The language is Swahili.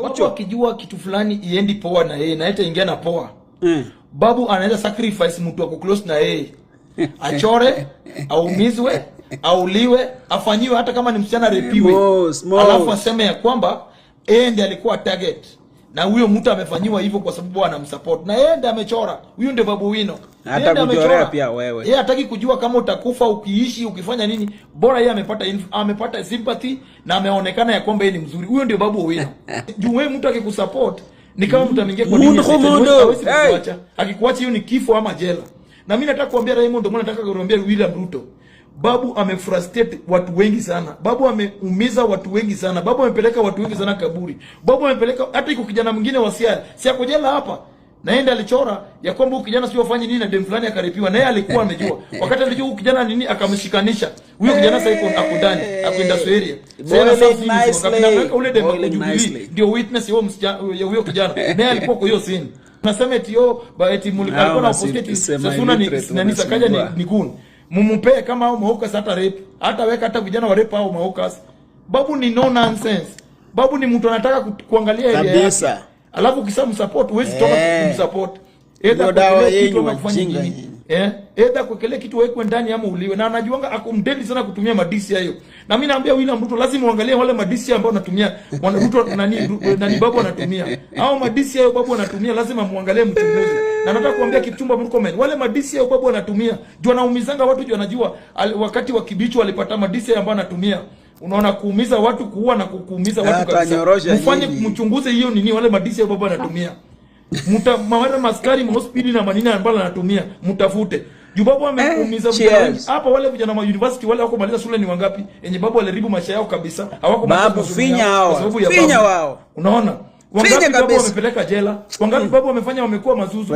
Watu wakijua kitu fulani iendi poa na yeye na hata ingia na poa. Babu anaweza sacrifice mtu wako close na yeye. Achore, aumizwe, auliwe, afanyiwe hata kama ni msichana repiwe. Alafu aseme ya kwamba yeye ndiye alikuwa target. Na huyo mtu amefanyiwa hivyo kwa sababu anamsupport. Na yeye ndiye amechora. Huyo ndiye Babu Wino. Hata kuchorea pia wewe. Yeye hataki kujua kama utakufa, ukiishi, ukifanya nini. Bora yeye amepata sympathy na ameonekana ya kwamba yeye ni mzuri. Huyo ndio Babu Wino. Juu wewe mtu akikusupport ni kama mtu ameingia kwa dini. Hawezi kukuacha. Akikuacha hiyo ni kifo ama jela. Na mimi nataka kuambia Raymond, ndio nataka kuambia William Ruto. Babu amefrustrate watu wengi sana. Babu ameumiza watu wengi sana. Babu amepeleka watu wengi sana kaburi. Babu amepeleka hata iko kijana mwingine wa Siaya. Si ako jela hapa. Naenda alichora ya kwamba huyu kijana sio afanye nini na dem fulani akaripiwa. Na yeye alikuwa amejua. Wakati alijua huyu kijana nini akamshikanisha. Huyo kijana sasa iko akundani, akwenda Sweria. Sasa sasa ule dem akujubili ndio witness ya huyo kijana. Naye alikuwa kwa hiyo scene. Nasema eti eti alikuwa na opposite sasa ni sakaja ni gun. Mumpe kama au mahukas hata rape, hata weka hata vijana wa rape au mahukas. Babu ni no nonsense. Babu ni mtu anataka kuangalia area kabisa. Alafu ukisema support huwezi toka kumsupport. Ndio dawa yenu wajinga nyinyi. Either kuekelea kitu wekwe ndani ama uliwe. Na anajuanga akumdendi sana kutumia madisi hayo. Na mimi naambia William Ruto lazima uangalie wale madisi ambao anatumia. Ruto nani Babu anatumia. Hao madisi hayo Babu anatumia lazima muangalie mchunguzi. Na nataka kuambia Kipchumba Murkomen, wale madisi hayo Babu anatumia. Juu anaumizanga watu, juu anajua wakati wa Kibichu walipata madisi ambao anatumia. Unaona, kuumiza watu, kuua na kuumiza watu kabisa. Mfanye mchunguze hiyo nini wale madisi hayo Babu anatumia. Mawala maskari hospitali na manini ambayo anatumia mtafute. Juu Babu ameumiza vijana hapa. Wale vijana wa university wale wako maliza shule ni wangapi yenye Babu aliharibu maisha yao kabisa. Hawako Babu finya hao. Finya wao. Unaona? Wangapi Babu wamepeleka jela? Wangapi Babu wamefanya wamekuwa mazuzu.